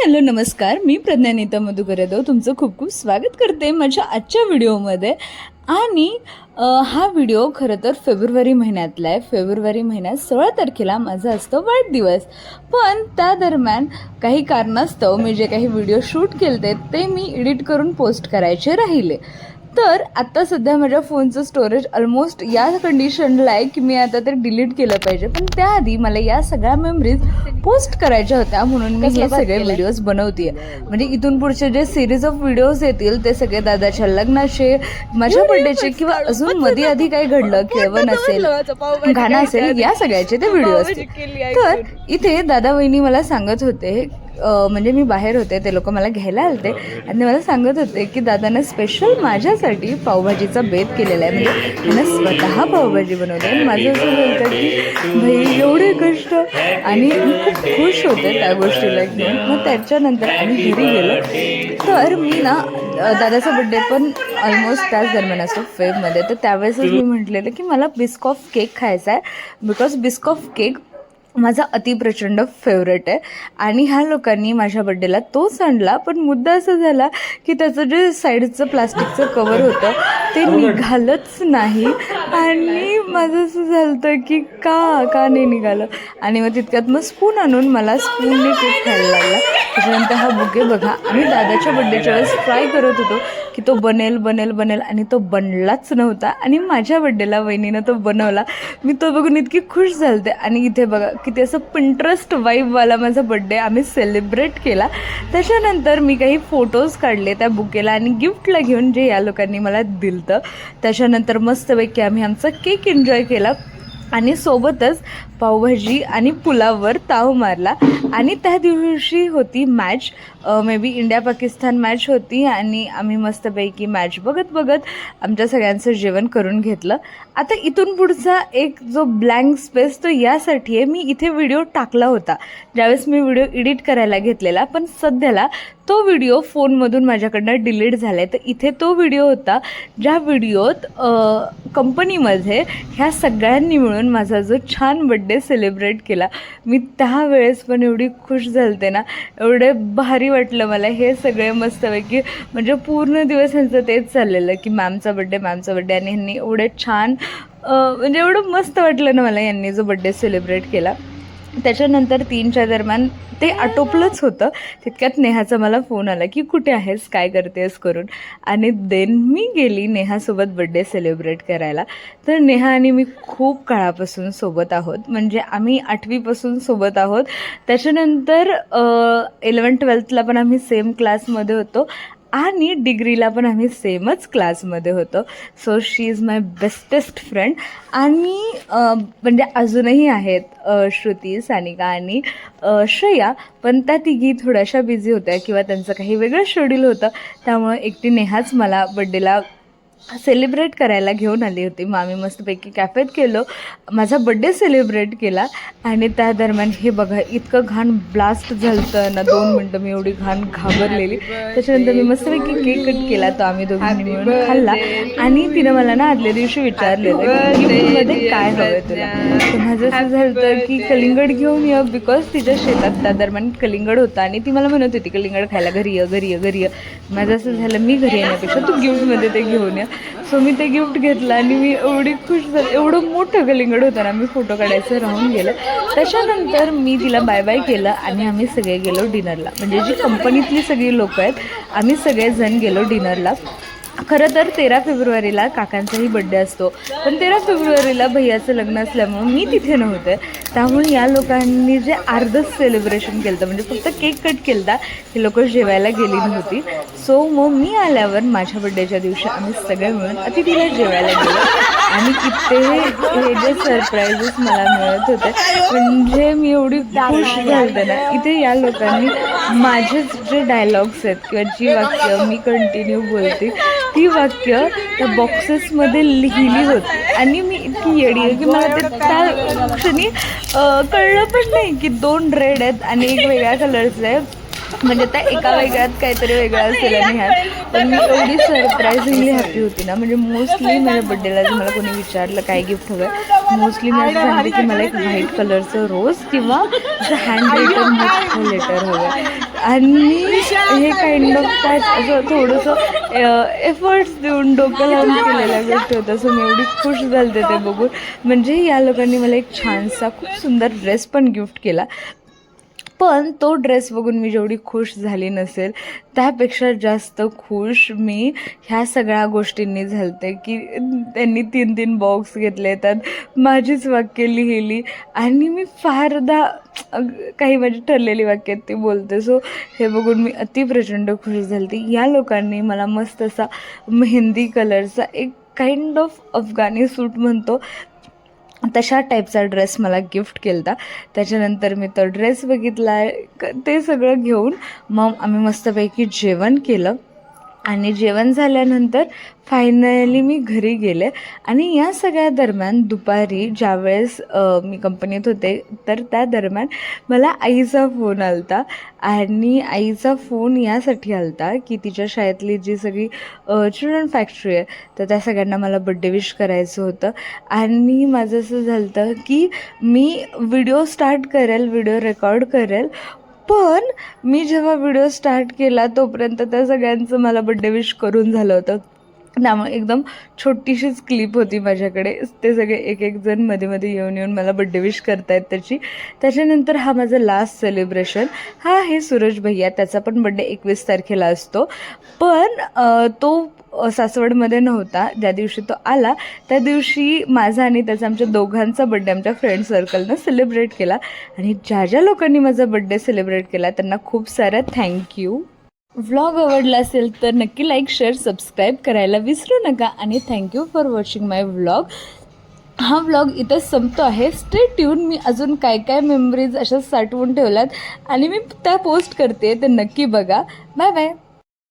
Hello नमस्कार, मी प्रज्ञानीता मधुकर यादव तुमचं खूप खूप स्वागत करते माझ्या आजच्या व्हिडिओमध्ये. आणि हा व्हिडिओ खरं तर फेब्रुवारी महिन्यातला आहे. फेब्रुवारी महिन्यात 16 तारखेला माझा असतो वाढदिवस. पण त्या दरम्यान काही कारणास्तव मी जे काही व्हिडिओ शूट केले ते मी एडिट करून पोस्ट करायचे राहिले. तर आत्ता सध्या माझ्या फोनचं स्टोरेज ऑलमोस्ट या कंडिशनला आहे की मी आता ते डिलीट केलं पाहिजे. पण त्याआधी मला या सगळ्या मेमरीज पोस्ट करायच्या होत्या, म्हणून मी हे सगळे व्हिडिओज बनवते. म्हणजे इथून पुढचे जे सिरीज ऑफ व्हिडिओज येतील ते सगळे दादाच्या लग्नाचे, माझ्या बर्थडेचे किंवा अजून मध्ये आधी काही घडलं, खेळवण असेल, गाणं असेल, या सगळ्याचे ते व्हिडिओ असतील. तर इथे दादा वहिनी मला सांगत होते, म्हणजे मी बाहेर होते, ते लोक मला घ्यायला आलते आणि मला सांगत होते की दादानं स्पेशल माझ्यासाठी पावभाजीचा बेत केलेला आहे. म्हणजे त्यानं स्वतः पावभाजी बनवली आहे. माझं असं बोलतं की भाई एवढे कष्ट, आणि मी खूप खुश होते त्या गोष्टीला घेऊन. मग त्याच्यानंतर आम्ही घरी गेलो. तर मी ना दादाचा बड्डे पण ऑलमोस्ट त्याच दरम्यान असतो फेबमध्ये. तर त्यावेळेसच मी म्हटलेलं की मला बिस्कॉफ केक खायचा आहे, बिकॉज बिस्कॉफ केक माझा अतिप्रचंड फेवरेट आहे. आणि ह्या लोकांनी माझ्या बड्डेला तोच आणला. पण मुद्दा असा झाला की त्याचं जे साईडचं प्लास्टिकचं कवर होतं ते निघालंच नाही. आणि माझं असं झालं होतं की का नाही निघालं. आणि मग तितक्यात मग स्पून आणून मला स्पूनने केक खायला लागला. त्याच्यानंतर हा बुके बघा, आम्ही दादाच्या बड्डेच्या वेळेस ट्राय करत होतो की तो बनेल बनेल बनेल, आणि तो बनलाच नव्हता. आणि माझ्या बड्डेला वहिनीनं तो बनवला. मी तो बघून इतकी खुश झालते. आणि इथे बघा किती असं पिंटरेस्ट वाईबवाला माझा बड्डे आम्ही सेलिब्रेट केला. त्याच्यानंतर मी काही फोटोज काढले त्या बुकेला आणि गिफ्टला घेऊन, जे या लोकांनी मला दिलं. त्याच्यानंतर मस्तपैकी आम्ही आमचा केक एन्जॉय केला आणि सोबतच पावभाजी आणि पुलाववर ताव मारला. आणि त्या दिवशी होती match, may be India Pakistan match होती. आणि आम्ही मस्तपैकी मॅच बघत बघत आमच्या सगळ्यांचं जेवण करून घेतलं. आता इथून पुढचा एक जो ब्लँक स्पेस तो यासाठी आहे, मी इथे व्हिडिओ टाकला होता ज्यावेळेस मी व्हिडिओ एडिट करायला घेतलेला. पण सध्याला तो व्हिडिओ फोनमधून माझ्याकडनं डिलीट झाला आहे. तर इथे तो व्हिडिओ होता ज्या व्हिडिओत कंपनीमध्ये ह्या सगळ्यांनी मिळून माझा जो छान बड्डे सेलिब्रेट केला. मी त्यावेळेस पण एवढी खुश झालते ना, एवढे भारी वाटलं मला. हे सगळे मस्तपैकी म्हणजे पूर्ण दिवस ह्यांचं तेच चाललेलं की मॅमचा बड्डे मॅमचा बड्डे. आणि ह्यांनी एवढे छान म्हणजे एवढं मस्त वाटलं ना मला यांनी जो बड्डे सेलिब्रेट केला. त्याच्यानंतर 3च्या दरम्यान ते आटोपलंच होतं. तितक्यात नेहाचा मला फोन आला की कुठे आहेस, काय करतेस करून. आणि देन मी गेली नेहासोबत बड्डे सेलिब्रेट करायला. तर नेहा आणि मी खूप काळापासून सोबत आहोत, म्हणजे आम्ही 8वीपासून सोबत आहोत. त्याच्यानंतर 11th-12thला पण आम्ही सेम क्लासमध्ये होतो आणि डिग्रीला पण आम्ही सेमच क्लासमध्ये होतो. So she is my bestest friend. आणि म्हणजे अजूनही आहेत श्रुती, सानिका आणि श्रेया. पण त्या तिघी थोड्याशा बिझी होत्या किंवा त्यांचं काही वेगळं शेड्यूल होतं, त्यामुळं एकटी नेहाच मला बड्डेला सेलिब्रेट करायला घेऊन आली होती. मग आम्ही मस्तपैकी कॅफेत केलो, माझा बड्डे सेलिब्रेट केला. आणि त्या दरम्यान हे बघा इतकं घाण ब्लास्ट झालं ना, 2 मिनटं मी एवढी घाण घाबरलेली. त्याच्यानंतर मी मस्तपैकी केक कट केला, तो आम्ही दोघांनी मिळून खाल्ला. आणि तिनं मला ना आदल्या दिवशी विचारलेलं की गिफ्टमध्ये काय हवं आहे तुला. तर माझं असं झालं की कलिंगड घेऊन ये, बिकॉज तिच्या शेतात त्या दरम्यान कलिंगड होता आणि ती मला म्हणत होती कलिंगड खायला, घरी ये घरी ये घरी ये. माझं असं झालं मी घरी येण्यापेक्षा तू गिफ्टमध्ये ते घेऊन ये. सो मी ते गिफ्ट घेतलं आणि मी एवढी खुश झाली. एवढं मोठं कलिंगड होतं ना, मी फोटो काढायचं राहून गेलं. त्याच्यानंतर मी तिला बाय बाय केलं आणि आम्ही सगळे गेलो डिनरला. म्हणजे जी कंपनीतली सगळी लोकं आहेत आम्ही सगळेजण गेलो डिनरला. खरं तर 13 फेब्रुवारीला काकांचाही बड्डे असतो, पण 13 फेब्रुवारीला भैयाचं लग्न असल्यामुळं मी तिथे नव्हते. त्यामुळे या लोकांनी जे अर्धच सेलिब्रेशन केलं होतं, म्हणजे फक्त केक कट केला होता, हे लोक जेवायला गेली नव्हती. सो मग मी आल्यावर माझ्या बड्डेच्या दिवशी आम्ही सगळे मिळून अतिथीला जेवायला गेलो. आणि इथे हे जे सरप्राईजेस मला मिळत होते, म्हणजे मी एवढी खुश झालते ना. इथे या लोकांनी माझे जे डायलॉग्स आहेत किंवा जी वाक्य मी कंटिन्यू बोलते ती वाक्य त्या बॉक्सेसमध्ये लिहिली होती. आणि मी इतकी येडी आहे की मला ते त्या क्षणी कळलं पण नाही की 2 रेड आहेत आणि एक वेगळ्या कलरचं आहे. म्हणजे त्या एका वेगळ्यात काहीतरी वेगळं असेल आणि ह्यात पण मी एवढी सरप्रायझिंगली हॅपी होती ना. म्हणजे मोस्टली माझ्या बड्डेला जर मला कोणी विचारलं काय गिफ्ट हवं आहे, मोस्टली मी असं सांगते की मला एक व्हाईट कलरचं रोज किंवा असं हँड रिटन मोठं लेटर हवं आहे. आणि हे काइंड ऑफ काय असं थोडंसं एफर्ट्स देऊन डोकं लावून केलेल्या गोष्टी होत्या. सो मी एवढी खुश झालते ते बघून. म्हणजे या लोकांनी मला एक छानसा खूप सुंदर ड्रेस पण गिफ्ट केला. पण तो ड्रेस बघून मी जेवढी खुश झाली नसेल त्यापेक्षा जास्त खुश मी ह्या सगळ्या गोष्टींनी झालते की त्यांनी 3-3 बॉक्स घेतले, त्यात माझीच वाक्य लिहिली आणि मी फारदा काही माझी ठरलेली वाक्यात ती बोलते. सो हे बघून मी अतिप्रचंड खुश झाली. या लोकांनी मला मस्त असा मेहंदी कलरचा एक काइंड ऑफ अफगाणी सूट म्हणतो तशा टाईपचा ड्रेस मला गिफ्ट केला होता. त्याच्यानंतर मी तो ड्रेस बघितला, ते सगळं घेऊन मग आम्ही मस्तपैकी जेवण केलं आणि जेवण झाल्यानंतर फायनली मी घरी गेले. आणि या सगळ्या दरम्यान दुपारी ज्यावेळेस मी कंपनीत होते तर त्या दरम्यान मला आईचा फोन आला होता. आणि आईचा फोन यासाठी आला होता की तिच्या शाळेतली जी सगळी चिल्ड्रन फॅक्टरी आहे तर त्या सगळ्यांना मला बड्डे विश करायचं होतं. आणि माझं असं झालं होतं की मी व्हिडिओ स्टार्ट करेल, व्हिडिओ रेकॉर्ड करेल, पण मी जेव्हा व्हिडिओ स्टार्ट केला तोपर्यंत त्या सगळ्यांचं मला बड्डे विश करून झालं होतं. त्यामुळे एकदम छोटीशीच क्लिप होती माझ्याकडे. ते सगळे एक जण मध्ये मध्ये येऊन मला बड्डे विश करतायत त्याची. त्याच्यानंतर हा माझा लास्ट सेलिब्रेशन हा आहे सूरज भैया. त्याचा पण बड्डे 21 तारखेला असतो, पण तो सासवडमध्ये नव्हता. ज्या दिवशी तो आला त्या दिवशी माझा आणि त्याचा आमच्या दोघांचा बड्डे आमच्या फ्रेंड सर्कलनं सेलिब्रेट केला. आणि ज्या लोकांनी माझा बड्डे सेलिब्रेट केला त्यांना खूप सारं थँक्यू. व्लॉग आवडला असेल तर नक्की लाईक, शेअर, सबस्क्राईब करायला विसरू नका. आणि thank you for watching my vlog. हा व्लॉग इथंच संपतो आहे. Stay tune. मी अजून काय काय मेमरीज अशा साठवून ठेवल्यात आणि मी त्या पोस्ट करते, ते नक्की बघा. Bye bye.